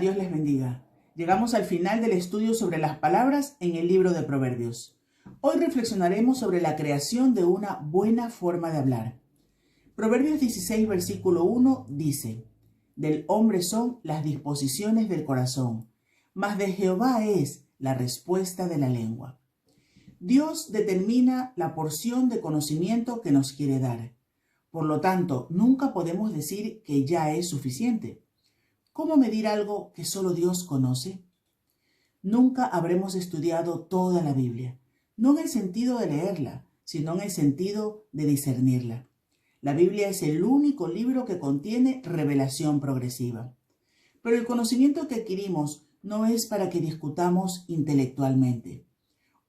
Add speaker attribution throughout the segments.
Speaker 1: Dios les bendiga. Llegamos al final del estudio sobre las palabras en el libro de Proverbios. Hoy reflexionaremos sobre la creación de una buena forma de hablar. Proverbios 16, versículo 1 dice: Del hombre son las disposiciones del corazón, mas de Jehová es la respuesta de la lengua. Dios determina la porción de conocimiento que nos quiere dar. Por lo tanto, nunca podemos decir que ya es suficiente. ¿Cómo medir algo que solo Dios conoce? Nunca habremos estudiado toda la Biblia, no en el sentido de leerla, sino en el sentido de discernirla. La Biblia es el único libro que contiene revelación progresiva. Pero el conocimiento que adquirimos no es para que discutamos intelectualmente.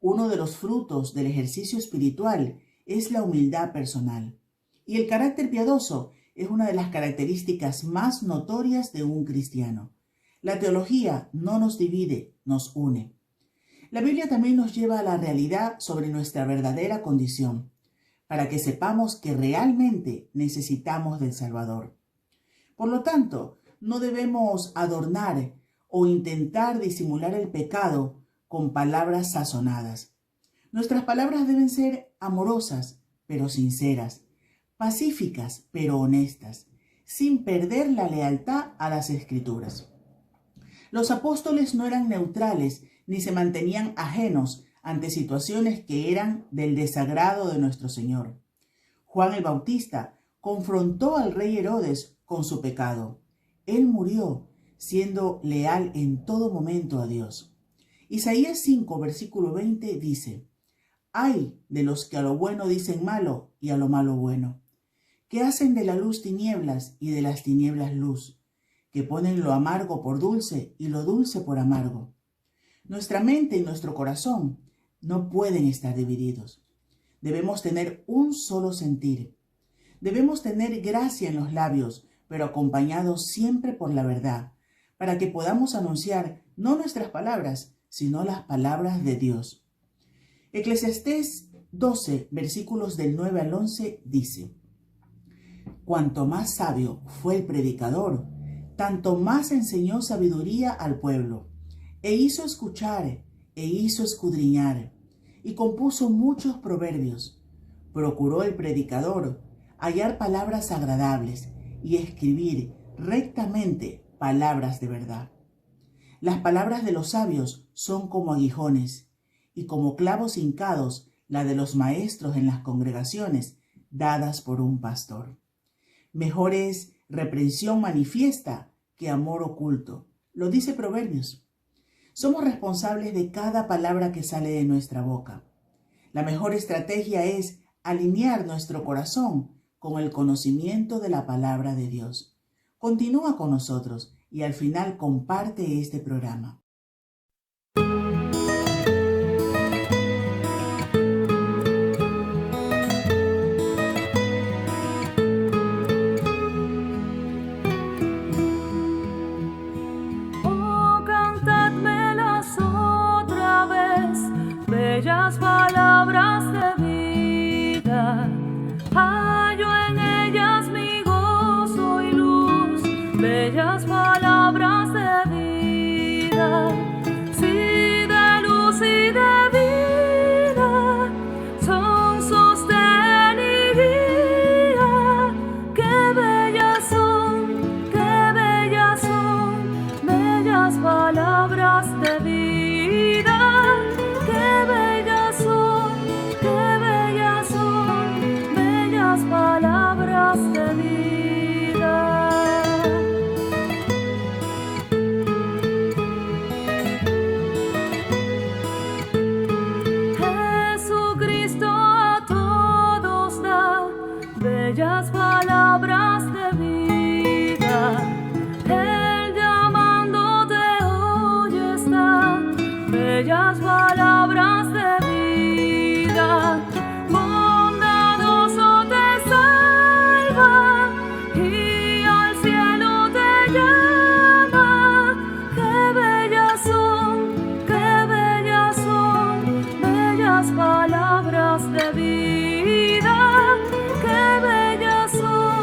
Speaker 1: Uno de los frutos del ejercicio espiritual es la humildad personal. Y el carácter piadoso es una de las características más notorias de un cristiano. La teología no nos divide, nos une. La Biblia también nos lleva a la realidad sobre nuestra verdadera condición, para que sepamos que realmente necesitamos del Salvador. Por lo tanto, no debemos adornar o intentar disimular el pecado con palabras sazonadas. Nuestras palabras deben ser amorosas, pero sinceras, pacíficas pero honestas, sin perder la lealtad a las Escrituras. Los apóstoles no eran neutrales ni se mantenían ajenos ante situaciones que eran del desagrado de nuestro Señor. Juan el Bautista confrontó al rey Herodes con su pecado. Él murió siendo leal en todo momento a Dios. Isaías 5, versículo 20 dice: Ay de los que a lo bueno dicen malo y a lo malo bueno, que hacen de la luz tinieblas y de las tinieblas luz, que ponen lo amargo por dulce y lo dulce por amargo. Nuestra mente y nuestro corazón no pueden estar divididos. Debemos tener un solo sentir. Debemos tener gracia en los labios, pero acompañados siempre por la verdad, para que podamos anunciar no nuestras palabras, sino las palabras de Dios. Eclesiastés 12, versículos del 9 al 11 dice: Cuanto más sabio fue el predicador, tanto más enseñó sabiduría al pueblo, e hizo escuchar, e hizo escudriñar, y compuso muchos proverbios. Procuró el predicador hallar palabras agradables y escribir rectamente palabras de verdad. Las palabras de los sabios son como aguijones, y como clavos hincados la de los maestros en las congregaciones dadas por un pastor. Mejor es reprensión manifiesta que amor oculto, lo dice Proverbios. Somos responsables de cada palabra que sale de nuestra boca. La mejor estrategia es alinear nuestro corazón con el conocimiento de la palabra de Dios. Continúa con nosotros y al final comparte este programa.
Speaker 2: Bellas palabras de vida, hallo en ellas mi gozo y luz. Bellas palabras de vida, sí, de luz y de vida, son sostén y guía. Qué bellas son, bellas palabras de vida. Palabras de vida. Jesucristo a todos da bellas palabras de vida. Él llamándote hoy está, bellas palabras de vida. Palabras de vida, qué bellas son.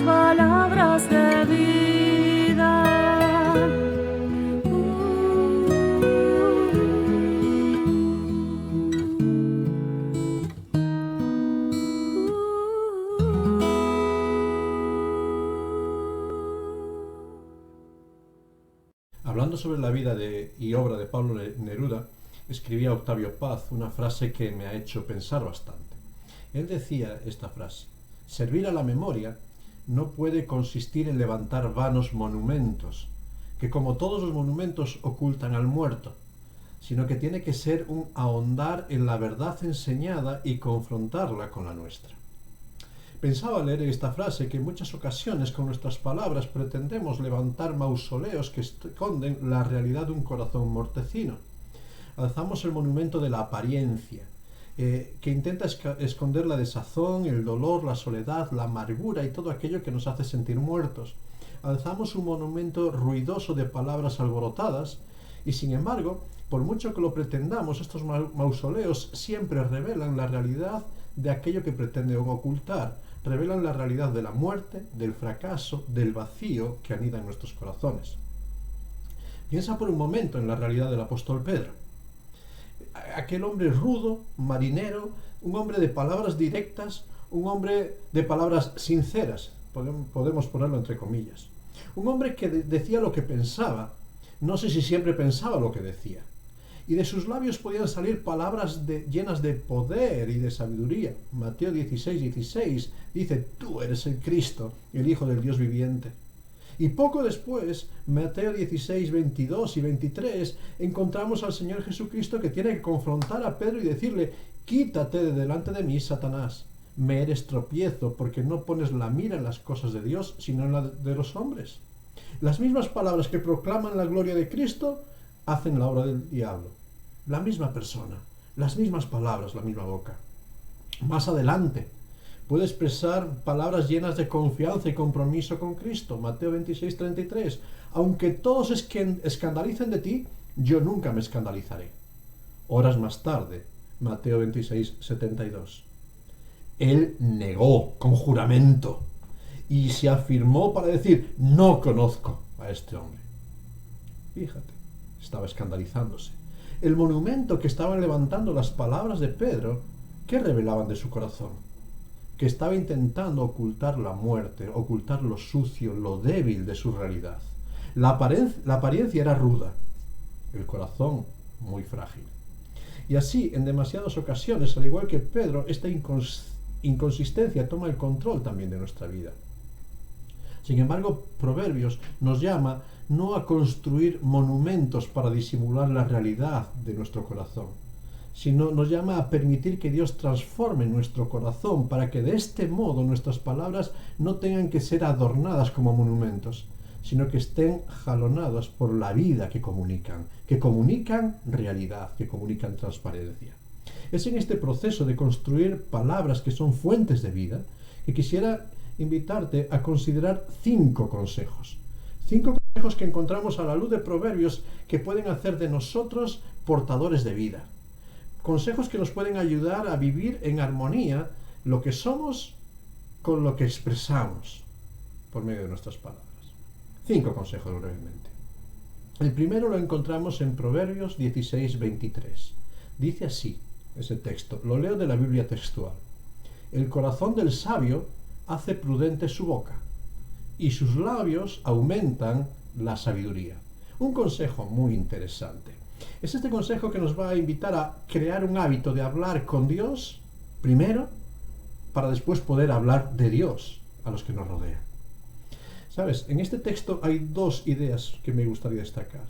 Speaker 2: palabras de vida.
Speaker 3: Hablando sobre la vida y obra de Pablo Neruda, escribía Octavio Paz una frase que me ha hecho pensar bastante. Él decía esta frase: servir a la memoria no puede consistir en levantar vanos monumentos, que como todos los monumentos ocultan al muerto, sino que tiene que ser un ahondar en la verdad enseñada y confrontarla con la nuestra. Pensaba al leer esta frase que en muchas ocasiones con nuestras palabras pretendemos levantar mausoleos que esconden la realidad de un corazón mortecino. Alzamos el monumento de la apariencia, que intenta esconder la desazón, el dolor, la soledad, la amargura y todo aquello que nos hace sentir muertos. Alzamos un monumento ruidoso de palabras alborotadas y, sin embargo, por mucho que lo pretendamos, estos mausoleos siempre revelan la realidad de aquello que pretenden ocultar, revelan la realidad de la muerte, del fracaso, del vacío que anida en nuestros corazones. Piensa por un momento en la realidad del apóstol Pedro. Aquel hombre rudo, marinero, un hombre de palabras directas, un hombre de palabras sinceras, podemos ponerlo entre comillas. Un hombre que decía lo que pensaba, no sé si siempre pensaba lo que decía. Y de sus labios podían salir palabras llenas de poder y de sabiduría. Mateo 16:16 dice: tú eres el Cristo, el Hijo del Dios viviente. Y poco después, Mateo 16:22 y 23, encontramos al Señor Jesucristo que tiene que confrontar a Pedro y decirle: quítate de delante de mí, Satanás, me eres tropiezo, porque no pones la mira en las cosas de Dios, sino en la de los hombres. Las mismas palabras que proclaman la gloria de Cristo hacen la obra del diablo. La misma persona, las mismas palabras, la misma boca. Más adelante, puede expresar palabras llenas de confianza y compromiso con Cristo. Mateo 26:33. Aunque todos escandalicen de ti, yo nunca me escandalizaré. Horas más tarde, Mateo 26:72. Él negó con juramento y se afirmó para decir: no conozco a este hombre. Fíjate, estaba escandalizándose. El monumento que estaban levantando las palabras de Pedro, ¿qué revelaban de su corazón? Que estaba intentando ocultar la muerte, ocultar lo sucio, lo débil de su realidad. La apariencia era ruda, el corazón muy frágil. Y así, en demasiadas ocasiones, al igual que Pedro, esta inconsistencia toma el control también de nuestra vida. Sin embargo, Proverbios nos llama no a construir monumentos para disimular la realidad de nuestro corazón, sino nos llama a permitir que Dios transforme nuestro corazón para que de este modo nuestras palabras no tengan que ser adornadas como monumentos, sino que estén jalonadas por la vida que comunican realidad, que comunican transparencia. Es en este proceso de construir palabras que son fuentes de vida que quisiera invitarte a considerar 5 consejos. 5 consejos que encontramos a la luz de Proverbios que pueden hacer de nosotros portadores de vida. Consejos que nos pueden ayudar a vivir en armonía lo que somos con lo que expresamos por medio de nuestras palabras. 5 consejos brevemente. El primero lo encontramos en Proverbios 16:23. Dice así ese texto, lo leo de la Biblia textual: el corazón del sabio hace prudente su boca, y sus labios aumentan la sabiduría. Un consejo muy interesante. Es este consejo que nos va a invitar a crear un hábito de hablar con Dios primero, para después poder hablar de Dios a los que nos rodean. ¿Sabes? En este texto hay 2 ideas que me gustaría destacar.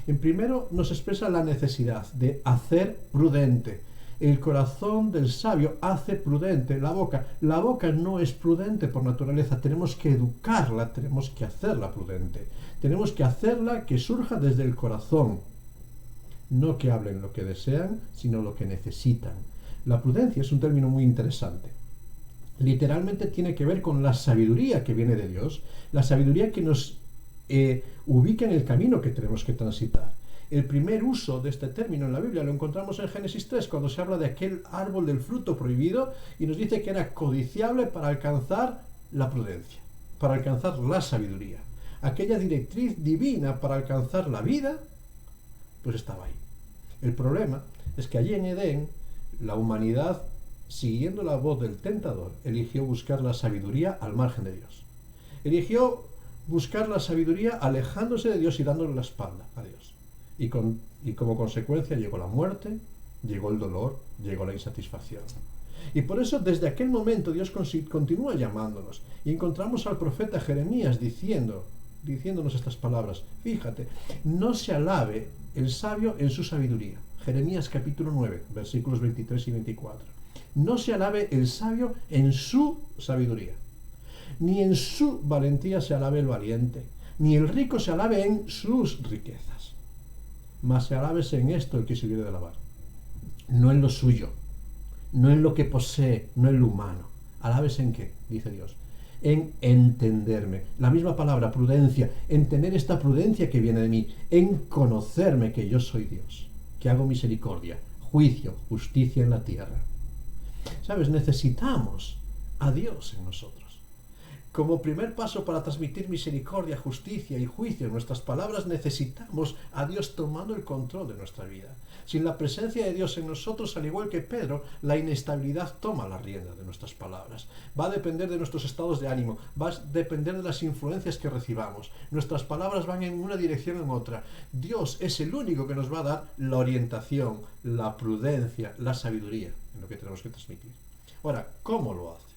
Speaker 3: En primero, nos expresa la necesidad de hacer prudente. El corazón del sabio hace prudente la boca. La boca no es prudente por naturaleza. Tenemos que educarla, tenemos que hacerla prudente. Tenemos que hacerla que surja desde el corazón. No que hablen lo que desean, sino lo que necesitan. La prudencia es un término muy interesante. Literalmente tiene que ver con la sabiduría que viene de Dios, la sabiduría que nos ubica en el camino que tenemos que transitar. El primer uso de este término en la Biblia lo encontramos en Génesis 3, cuando se habla de aquel árbol del fruto prohibido y nos dice que era codiciable para alcanzar la prudencia, para alcanzar la sabiduría. Aquella directriz divina para alcanzar la vida, pues estaba ahí. El problema es que allí en Edén, la humanidad, siguiendo la voz del tentador, eligió buscar la sabiduría al margen de Dios. Eligió buscar la sabiduría alejándose de Dios y dándole la espalda a Dios. Y como consecuencia llegó la muerte, llegó el dolor, llegó la insatisfacción. Y por eso desde aquel momento Dios continúa llamándonos. Y encontramos al profeta Jeremías diciéndonos estas palabras. Fíjate, no se alabe el sabio en su sabiduría. Jeremías capítulo 9, versículos 23 y 24. No se alabe el sabio en su sabiduría, ni en su valentía se alabe el valiente, ni el rico se alabe en sus riquezas. Mas se alábese en esto el que se hubiere de alabar, no en lo suyo, no en lo que posee, no en lo humano. ¿Alábese en qué? Dice Dios. En entenderme. La misma palabra, prudencia, en tener esta prudencia que viene de mí, en conocerme que yo soy Dios, que hago misericordia, juicio, justicia en la tierra. ¿Sabes? Necesitamos a Dios en nosotros. Como primer paso para transmitir misericordia, justicia y juicio en nuestras palabras, necesitamos a Dios tomando el control de nuestra vida. Sin la presencia de Dios en nosotros, al igual que Pedro, la inestabilidad toma la rienda de nuestras palabras. Va a depender de nuestros estados de ánimo, va a depender de las influencias que recibamos. Nuestras palabras van en una dirección o en otra. Dios es el único que nos va a dar la orientación, la prudencia, la sabiduría en lo que tenemos que transmitir. Ahora, ¿cómo lo hace?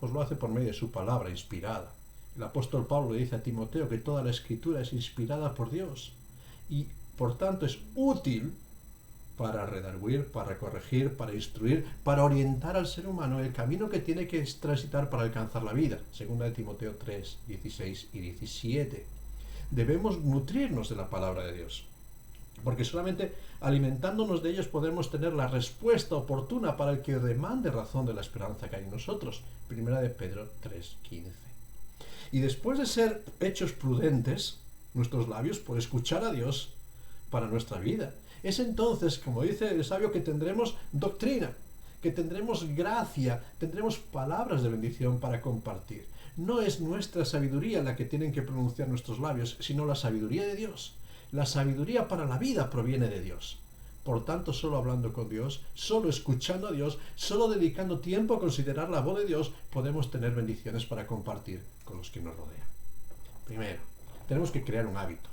Speaker 3: Pues lo hace por medio de su palabra inspirada. El apóstol Pablo le dice a Timoteo que toda la escritura es inspirada por Dios y por tanto es útil para redarguir, para corregir, para instruir, para orientar al ser humano en el camino que tiene que transitar para alcanzar la vida. Segunda de Timoteo 3, 16 y 17. Debemos nutrirnos de la palabra de Dios, porque solamente alimentándonos de ellos podemos tener la respuesta oportuna para el que demande razón de la esperanza que hay en nosotros. Primera de Pedro 3:15. Y después de ser hechos prudentes, nuestros labios por escuchar a Dios para nuestra vida, es entonces, como dice el sabio, que tendremos doctrina, que tendremos gracia, tendremos palabras de bendición para compartir. No es nuestra sabiduría la que tienen que pronunciar nuestros labios, sino la sabiduría de Dios. La sabiduría para la vida proviene de Dios. Por tanto, solo hablando con Dios, solo escuchando a Dios, solo dedicando tiempo a considerar la voz de Dios, podemos tener bendiciones para compartir con los que nos rodean. Primero, tenemos que crear un hábito.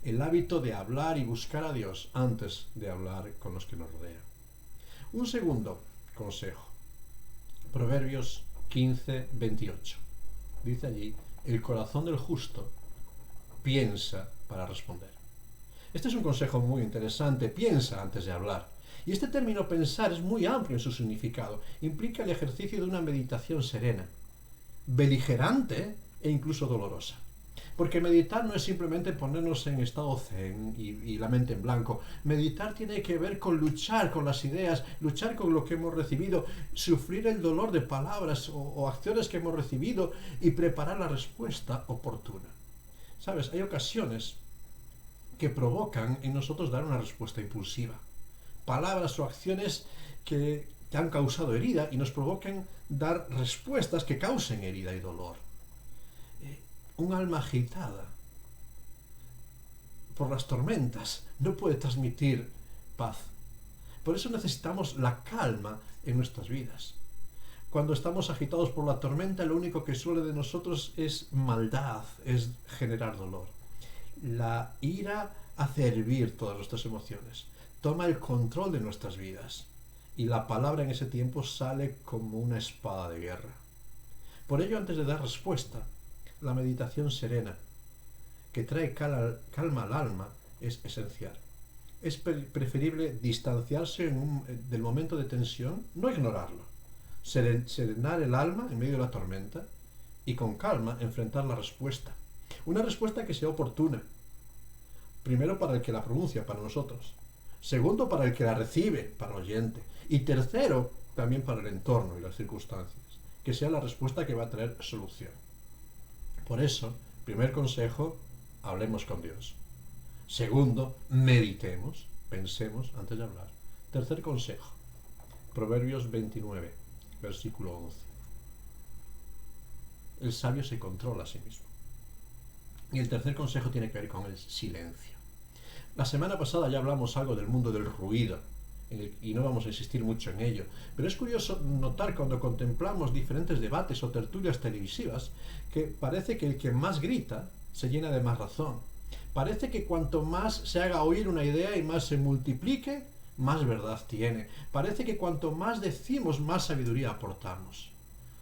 Speaker 3: El hábito de hablar y buscar a Dios antes de hablar con los que nos rodean. Un segundo consejo. Proverbios 15, 28. Dice allí, el corazón del justo piensa para responder. Este es un consejo muy interesante. Piensa antes de hablar. Y este término pensar es muy amplio en su significado. Implica el ejercicio de una meditación serena, beligerante e incluso dolorosa. Porque meditar no es simplemente ponernos en estado zen y la mente en blanco. Meditar tiene que ver con luchar con las ideas, luchar con lo que hemos recibido, sufrir el dolor de palabras o acciones que hemos recibido y preparar la respuesta oportuna. ¿Sabes? Hay ocasiones que provocan en nosotros dar una respuesta impulsiva. Palabras o acciones que han causado herida y nos provocan dar respuestas que causen herida y dolor. Un alma agitada por las tormentas no puede transmitir paz. Por eso necesitamos la calma en nuestras vidas. Cuando estamos agitados por la tormenta, lo único que suele de nosotros es maldad, es generar dolor. La ira hace hervir todas nuestras emociones, toma el control de nuestras vidas y la palabra en ese tiempo sale como una espada de guerra. Por ello, antes de dar respuesta, la meditación serena, que trae calma al alma, es esencial. Es preferible distanciarse del momento de tensión, no ignorarlo, serenar el alma en medio de la tormenta y con calma enfrentar la respuesta. Una respuesta que sea oportuna. Primero para el que la pronuncia, para nosotros. Segundo para el que la recibe, para el oyente. Y tercero, también para el entorno y las circunstancias. Que sea la respuesta que va a traer solución. Por eso, primer consejo, hablemos con Dios. Segundo, meditemos, pensemos antes de hablar. Tercer consejo, Proverbios 29, versículo 11. el sabio se controla a sí mismo. Y el tercer consejo tiene que ver con el silencio. La semana pasada ya hablamos algo del mundo del ruido, y no vamos a insistir mucho en ello, pero es curioso notar cuando contemplamos diferentes debates o tertulias televisivas que parece que el que más grita se llena de más razón. Parece que cuanto más se haga oír una idea y más se multiplique, más verdad tiene. Parece que cuanto más decimos, más sabiduría aportamos.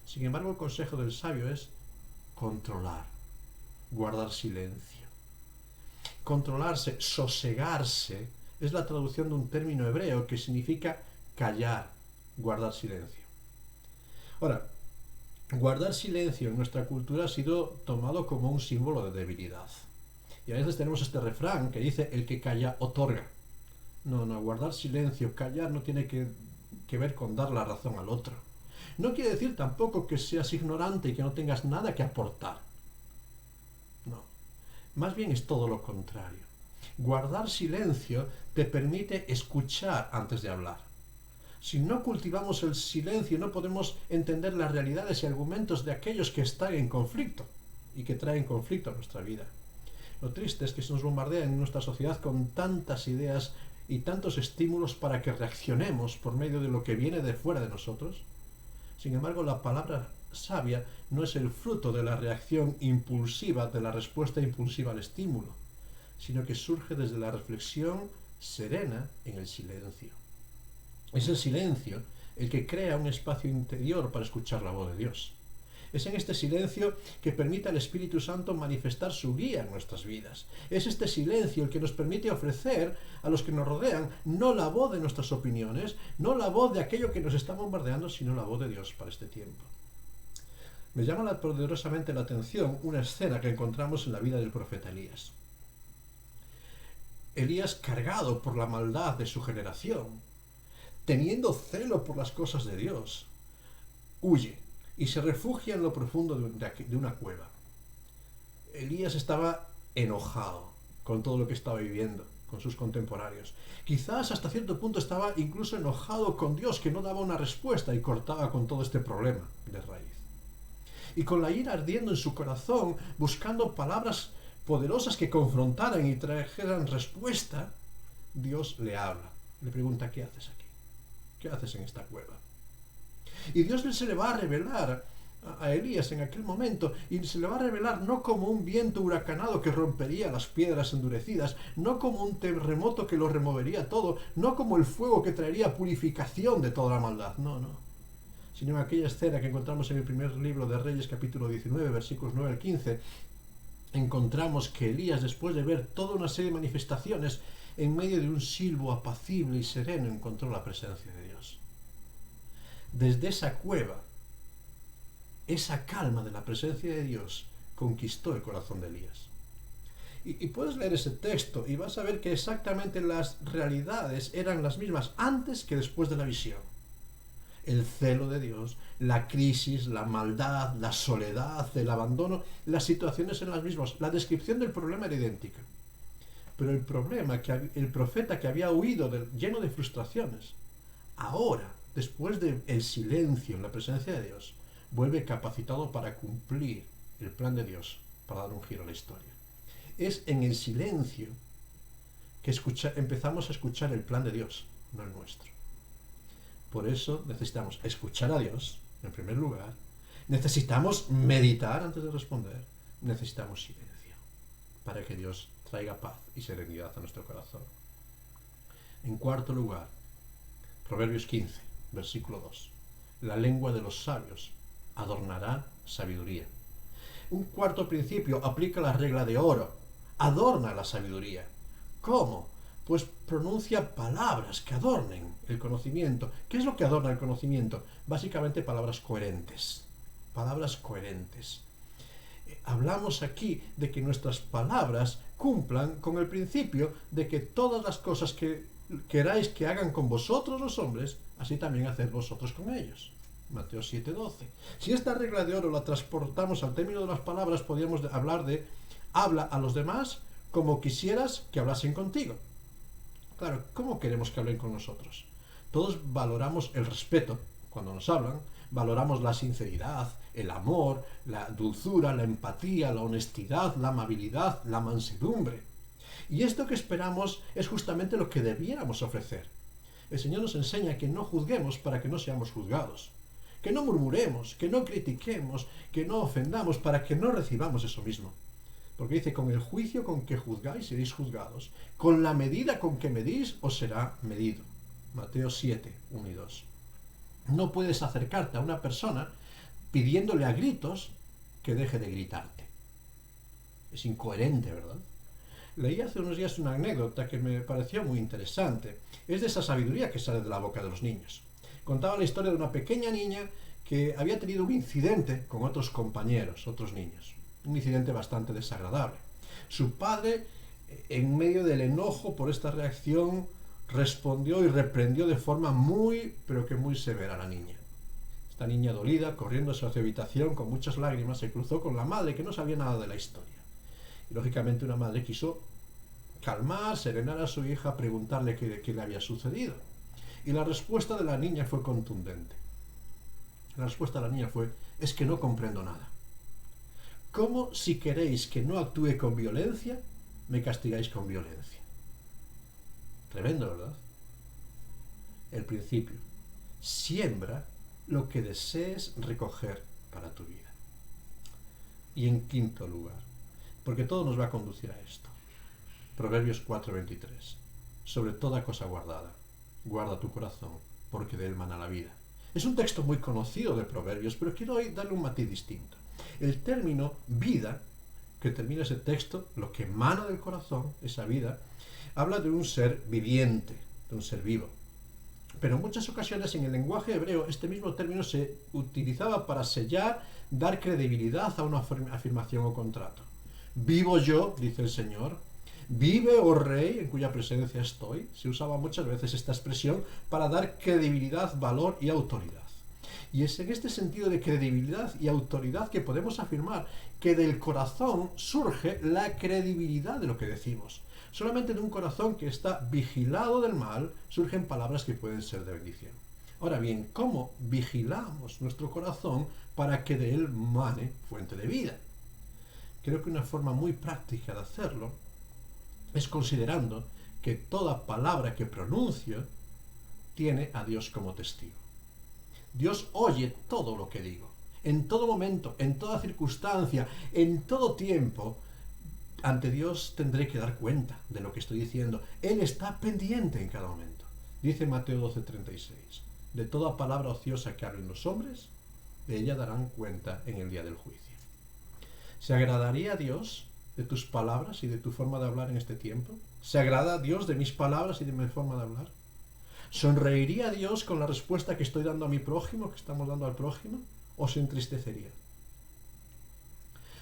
Speaker 3: Sin embargo, el consejo del sabio es controlar, guardar silencio. Controlarse, sosegarse, es la traducción de un término hebreo que significa callar, guardar silencio. Ahora, guardar silencio en nuestra cultura ha sido tomado como un símbolo de debilidad. Y a veces tenemos este refrán que dice, el que calla otorga. No, guardar silencio, callar no tiene que ver con dar la razón al otro. No quiere decir tampoco que seas ignorante y que no tengas nada que aportar. No, más bien es todo lo contrario. Guardar silencio te permite escuchar antes de hablar. Si no cultivamos el silencio, no podemos entender las realidades y argumentos de aquellos que están en conflicto y que traen conflicto a nuestra vida. Lo triste es que se nos bombardea en nuestra sociedad con tantas ideas y tantos estímulos para que reaccionemos por medio de lo que viene de fuera de nosotros. Sin embargo, la palabra sabia no es el fruto de la reacción impulsiva, de la respuesta impulsiva al estímulo, sino que surge desde la reflexión serena en el silencio. Es el silencio el que crea un espacio interior para escuchar la voz de Dios. Es en este silencio que permite al Espíritu Santo manifestar su guía en nuestras vidas. Es este silencio el que nos permite ofrecer a los que nos rodean no la voz de nuestras opiniones, no la voz de aquello que nos está bombardeando, sino la voz de Dios para este tiempo. Me llama poderosamente la atención una escena que encontramos en la vida del profeta Elías. Elías, cargado por la maldad de su generación, teniendo celo por las cosas de Dios, huye y se refugia en lo profundo de una cueva. Elías estaba enojado con todo lo que estaba viviendo, con sus contemporáneos. Quizás hasta cierto punto estaba incluso enojado con Dios, que no daba una respuesta y cortaba con todo este problema de raíz. Y con la ira ardiendo en su corazón, buscando palabras poderosas que confrontaran y trajeran respuesta, Dios le habla. Le pregunta, ¿qué haces aquí? ¿Qué haces en esta cueva? Y Dios se le va a revelar a Elías en aquel momento, y se le va a revelar no como un viento huracanado que rompería las piedras endurecidas, no como un terremoto que lo removería todo, no como el fuego que traería purificación de toda la maldad, no, sino en aquella escena que encontramos en el primer libro de Reyes, capítulo 19, versículos 9 al 15, encontramos que Elías, después de ver toda una serie de manifestaciones, en medio de un silbo apacible y sereno, encontró la presencia de Dios. Desde esa cueva, esa calma de la presencia de Dios conquistó el corazón de Elías. Y puedes leer ese texto y vas a ver que exactamente las realidades eran las mismas antes que después de la visión. El celo de Dios, la crisis, la maldad, la soledad, el abandono, las situaciones eran las mismas. La descripción del problema era idéntica. Pero el problema, el profeta que había huido lleno de frustraciones, ahora, después del silencio en la presencia de Dios, vuelve capacitado para cumplir el plan de Dios, para dar un giro a la historia. Es en el silencio que empezamos a escuchar el plan de Dios, no el nuestro. Por eso necesitamos escuchar a Dios, en primer lugar, necesitamos meditar antes de responder, necesitamos silencio, para que Dios traiga paz y serenidad a nuestro corazón. En cuarto lugar, Proverbios 15, versículo 2. La lengua de los sabios adornará sabiduría. Un cuarto principio aplica la regla de oro. Adorna la sabiduría. ¿Cómo? Pues pronuncia palabras que adornen el conocimiento. ¿Qué es lo que adorna el conocimiento? Básicamente palabras coherentes. Palabras coherentes. Hablamos aquí de que nuestras palabras cumplan con el principio de que todas las cosas que queráis que hagan con vosotros los hombres, así también haced vosotros con ellos. Mateo 7:12. Si esta regla de oro la transportamos al término de las palabras, podríamos hablar de habla a los demás como quisieras que hablasen contigo. Claro, ¿cómo queremos que hablen con nosotros? Todos valoramos el respeto cuando nos hablan, valoramos la sinceridad, el amor, la dulzura, la empatía, la honestidad, la amabilidad, la mansedumbre. Y esto que esperamos es justamente lo que debiéramos ofrecer. El Señor nos enseña que no juzguemos para que no seamos juzgados, que no murmuremos, que no critiquemos, que no ofendamos para que no recibamos eso mismo. Porque dice, con el juicio con que juzgáis seréis juzgados, con la medida con que medís os será medido. Mateo 7, 1 y 2. No puedes acercarte a una persona pidiéndole a gritos que deje de gritarte. Es incoherente, ¿verdad? Leí hace unos días una anécdota que me pareció muy interesante. Es de esa sabiduría que sale de la boca de los niños. Contaba la historia de una pequeña niña que había tenido un incidente con otros compañeros, otros niños. Un incidente bastante desagradable. Su padre, en medio del enojo por esta reacción, respondió y reprendió de forma muy, pero que muy severa a la niña. Esta niña dolida, corriendo hacia su habitación con muchas lágrimas, se cruzó con la madre que no sabía nada de la historia. Y lógicamente una madre quiso calmar, serenar a su hija, preguntarle qué le había sucedido. Y la respuesta de la niña fue contundente. La respuesta de la niña fue, es que no comprendo nada. ¿Cómo si queréis que no actúe con violencia, me castigáis con violencia? Tremendo, ¿verdad? El principio. Siembra lo que desees recoger para tu vida. Y en quinto lugar, porque todo nos va a conducir a esto. Proverbios 4:23. Sobre toda cosa guardada, guarda tu corazón, porque de él mana la vida. Es un texto muy conocido de Proverbios, pero quiero hoy darle un matiz distinto. El término vida, que termina ese texto, lo que emana del corazón, esa vida, habla de un ser viviente, de un ser vivo. Pero en muchas ocasiones en el lenguaje hebreo este mismo término se utilizaba para sellar, dar credibilidad a una afirmación o contrato. Vivo yo, dice el Señor. Vive, oh rey, en cuya presencia estoy. Se usaba muchas veces esta expresión para dar credibilidad, valor y autoridad. Y es en este sentido de credibilidad y autoridad que podemos afirmar que del corazón surge la credibilidad de lo que decimos. Solamente de un corazón que está vigilado del mal surgen palabras que pueden ser de bendición. Ahora bien, ¿cómo vigilamos nuestro corazón para que de él mane fuente de vida? Creo que una forma muy práctica de hacerlo es considerando que toda palabra que pronuncio tiene a Dios como testigo. Dios oye todo lo que digo. En todo momento, en toda circunstancia, en todo tiempo, ante Dios tendré que dar cuenta de lo que estoy diciendo. Él está pendiente en cada momento. Dice Mateo 12:36. De toda palabra ociosa que hablen los hombres, de ella darán cuenta en el día del juicio. ¿Se agradaría a Dios de tus palabras y de tu forma de hablar en este tiempo? ¿Se agrada a Dios de mis palabras y de mi forma de hablar? ¿Sonreiría a Dios con la respuesta que estoy dando a mi prójimo, que estamos dando al prójimo? ¿O se entristecería?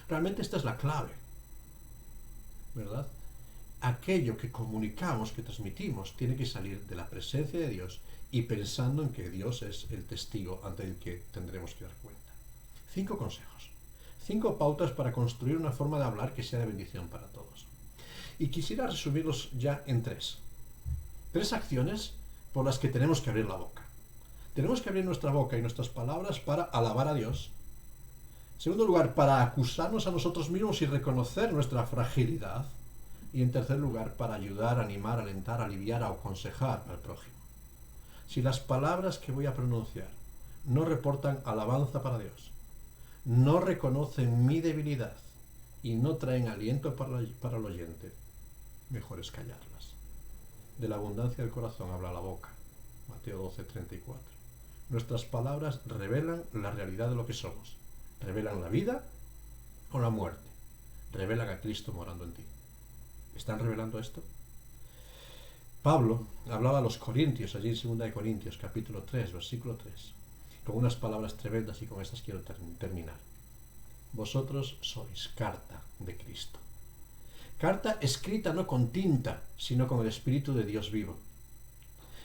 Speaker 3: Realmente esta es la clave, ¿verdad? Aquello que comunicamos, que transmitimos, tiene que salir de la presencia de Dios y pensando en que Dios es el testigo ante el que tendremos que dar cuenta. 5 consejos. 5 pautas para construir una forma de hablar que sea de bendición para todos. Y quisiera resumirlos ya en 3. 3 acciones por las que tenemos que abrir la boca. Tenemos que abrir nuestra boca y nuestras palabras para alabar a Dios. En segundo lugar, para acusarnos a nosotros mismos y reconocer nuestra fragilidad. Y en tercer lugar, para ayudar, animar, alentar, aliviar o aconsejar al prójimo. Si las palabras que voy a pronunciar no reportan alabanza para Dios, no reconocen mi debilidad y no traen aliento para el oyente, mejor es callarlas. De la abundancia del corazón habla la boca. Mateo 12:34. Nuestras palabras revelan la realidad de lo que somos. Revelan la vida o la muerte. Revelan a Cristo morando en ti. ¿Están revelando esto? Pablo hablaba a los corintios, allí en 2 Corintios, capítulo 3, versículo 3, con unas palabras tremendas y con estas quiero terminar. Vosotros sois carta de Cristo. Carta escrita no con tinta, sino con el Espíritu de Dios vivo.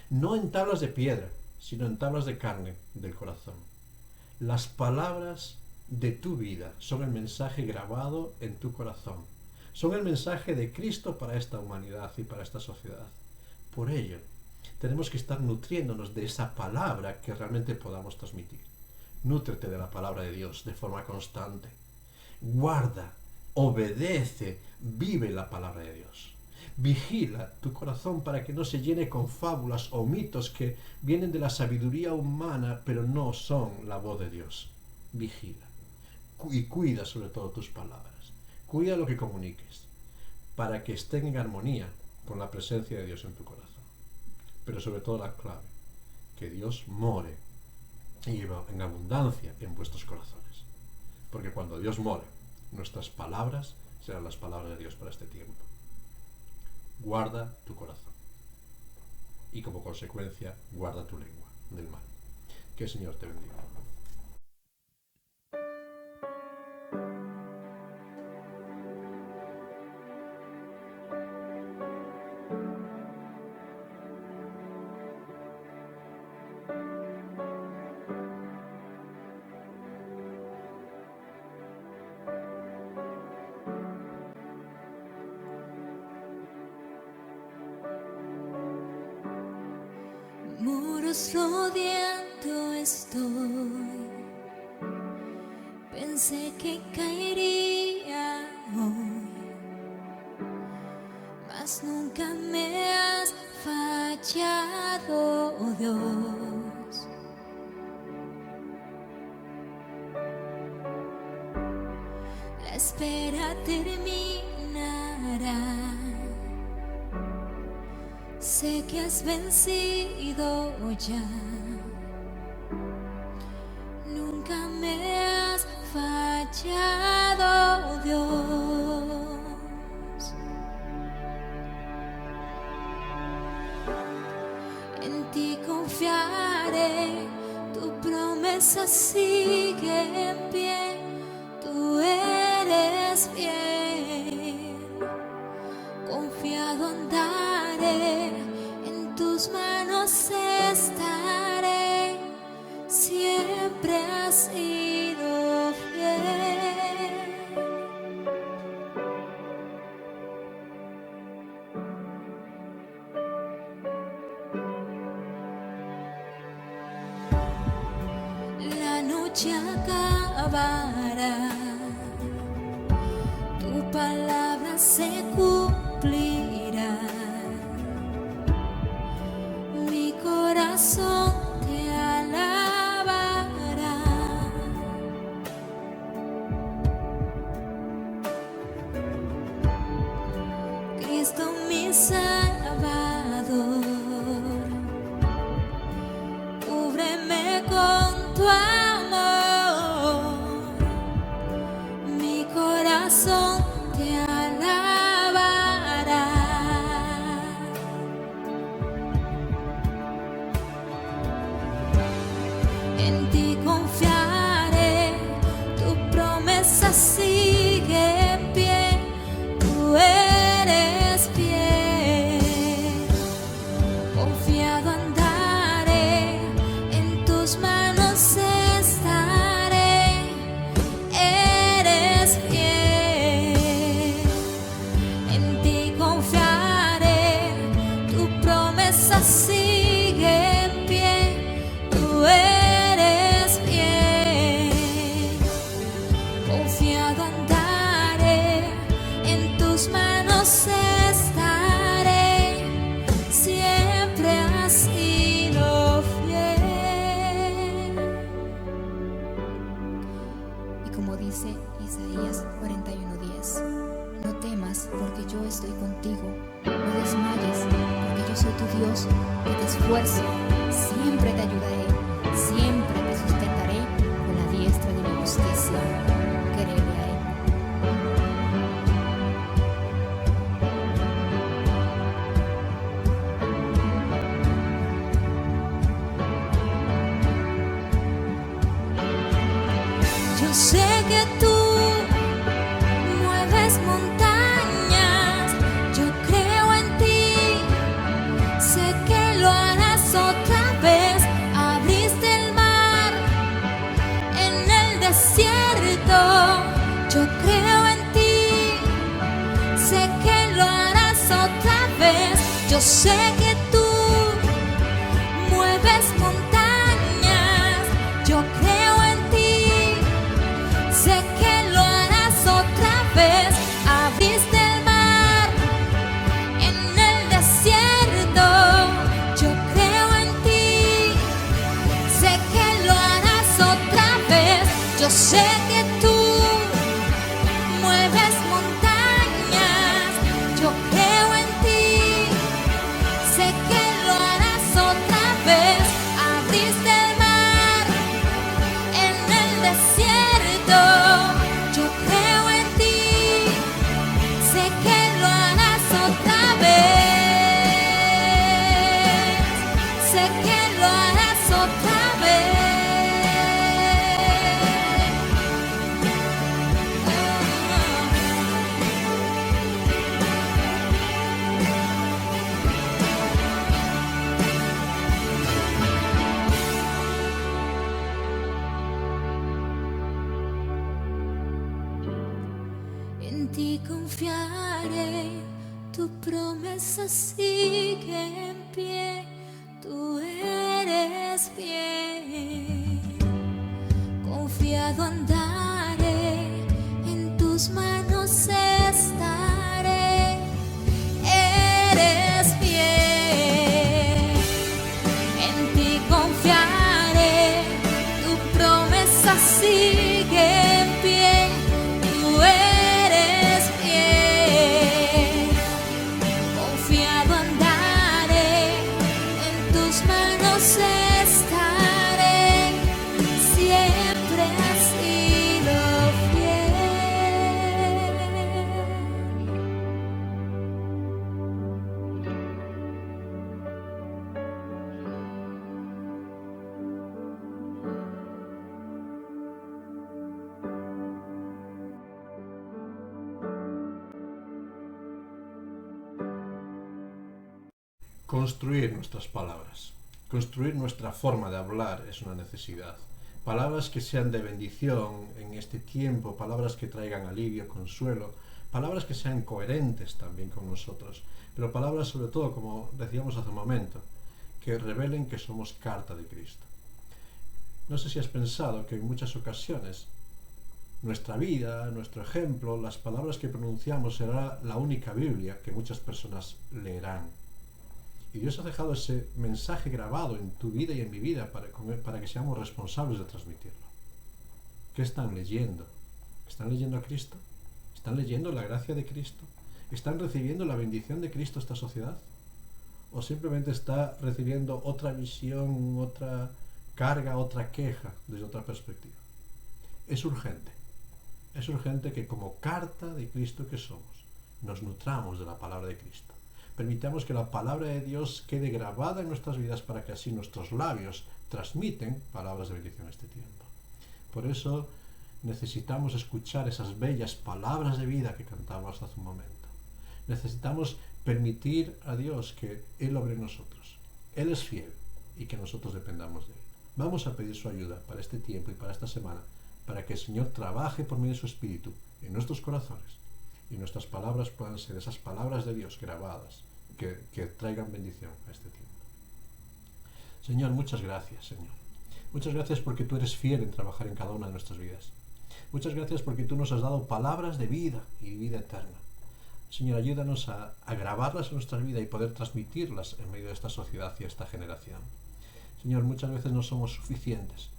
Speaker 3: No en tablas de piedra, sino en tablas de carne del corazón. Las palabras de tu vida son el mensaje grabado en tu corazón. Son el mensaje de Cristo para esta humanidad y para esta sociedad. Por ello, tenemos que estar nutriéndonos de esa palabra que realmente podamos transmitir. Nútrete de la palabra de Dios de forma constante. Guarda, obedece, vive la palabra de Dios. Vigila tu corazón para que no se llene con fábulas o mitos que vienen de la sabiduría humana, pero no son la voz de Dios. Vigila. Y cuida sobre todo tus palabras. Cuida lo que comuniques, para que estén en armonía con la presencia de Dios en tu corazón. Pero sobre todo la clave, que Dios more y en abundancia en vuestros corazones. Porque cuando Dios more, nuestras palabras serán las palabras de Dios para este tiempo. Guarda tu corazón. Y como consecuencia, guarda tu lengua del mal. Que el Señor te bendiga.
Speaker 2: Muros rodeando estoy. Pensé que caería hoy, mas nunca me has fallado, oh Dios. La espera terminará. Sé que has vencido ya. Nunca me has fallado, Dios. En ti confiaré, tu promesa sigue en pie. Tú eres fiel, confiado andaré. Tus manos estaré, siempre has sido fiel. La noche acabará, tu palabra se cumplirá. Corazón te alabará. Cristo mi Salvador, cúbreme con tu amor. Mi corazón te alabará. En ti confiaré, tu promesa sigue en pie. Tú eres fiel, confiado andaré. En tus manos estaré. Eres fiel, en ti confiaré. Tu promesa sigue en pie. Tú eres confiado andaré, en tus manos estaré, siempre has sido fiel.
Speaker 4: Y como dice Isaías 41:10, no temas porque yo estoy contigo, no desmayes porque yo soy tu Dios, que te esfuerzo, siempre te ayudaré, siempre te sustentaré con la diestra de mi justicia. Créeme a Él.
Speaker 2: Yo sé que tú mueves montañas, yo creo en ti, sé que lo harás otra vez. Abriste el mar en el desierto, yo creo en ti, sé que lo harás otra vez. Yo sé que tú mueves montañas, yo creo en ti confiaré, tu promesa sigue en pie, tú eres fiel. Confiado andaré, en tus manos estaré, eres fiel. En ti confiaré, tu promesa sigue en pie, tú eres fiel. Confiado andaré, en tus manos estaré, siempre has sido fiel.
Speaker 3: Construir nuestras palabras, construir nuestra forma de hablar es una necesidad. Palabras que sean de bendición en este tiempo, palabras que traigan alivio, consuelo, palabras que sean coherentes también con nosotros, pero palabras sobre todo, como decíamos hace un momento, que revelen que somos carta de Cristo. No sé si has pensado que en muchas ocasiones nuestra vida, nuestro ejemplo, las palabras que pronunciamos será la única Biblia que muchas personas leerán. Y Dios ha dejado ese mensaje grabado en tu vida y en mi vida para que seamos responsables de transmitirlo. ¿Qué están leyendo? ¿Están leyendo a Cristo? ¿Están leyendo la gracia de Cristo? ¿Están recibiendo la bendición de Cristo esta sociedad? ¿O simplemente está recibiendo otra visión, otra carga, otra queja desde otra perspectiva? Es urgente que como carta de Cristo que somos, nos nutramos de la palabra de Cristo. Permitamos que la palabra de Dios quede grabada en nuestras vidas para que así nuestros labios transmiten palabras de bendición en este tiempo. Por eso necesitamos escuchar esas bellas palabras de vida que cantamos hace un momento. Necesitamos permitir a Dios que Él obre en nosotros. Él es fiel y que nosotros dependamos de Él. Vamos a pedir su ayuda para este tiempo y para esta semana, para que el Señor trabaje por medio de su Espíritu en nuestros corazones y nuestras palabras puedan ser esas palabras de Dios grabadas que traigan bendición a este tiempo. Señor, muchas gracias, Señor. Muchas gracias porque tú eres fiel en trabajar en cada una de nuestras vidas. Muchas gracias porque tú nos has dado palabras de vida y vida eterna. Señor, ayúdanos a grabarlas en nuestra vida y poder transmitirlas en medio de esta sociedad y esta generación. Señor, muchas veces no somos suficientes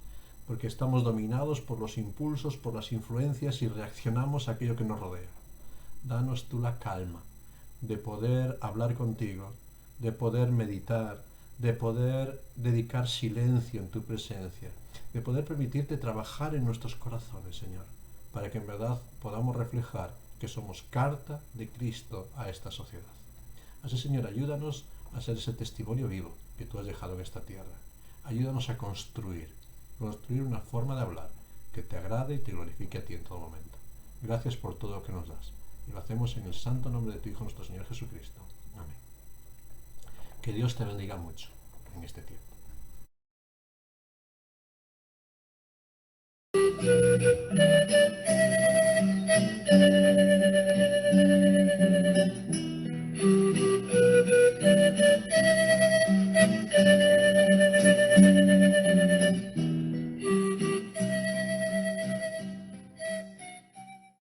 Speaker 3: porque estamos dominados por los impulsos, por las influencias y reaccionamos a aquello que nos rodea. Danos tú la calma de poder hablar contigo, de poder meditar, de poder dedicar silencio en tu presencia, de poder permitirte trabajar en nuestros corazones, Señor, para que en verdad podamos reflejar que somos carta de Cristo a esta sociedad. Así, Señor, ayúdanos a ser ese testimonio vivo que tú has dejado en esta tierra. Ayúdanos a construir una forma de hablar que te agrade y te glorifique a ti en todo momento. Gracias por todo lo que nos das. Y lo hacemos en el santo nombre de tu Hijo, nuestro Señor Jesucristo. Amén. Que Dios te bendiga mucho en este tiempo.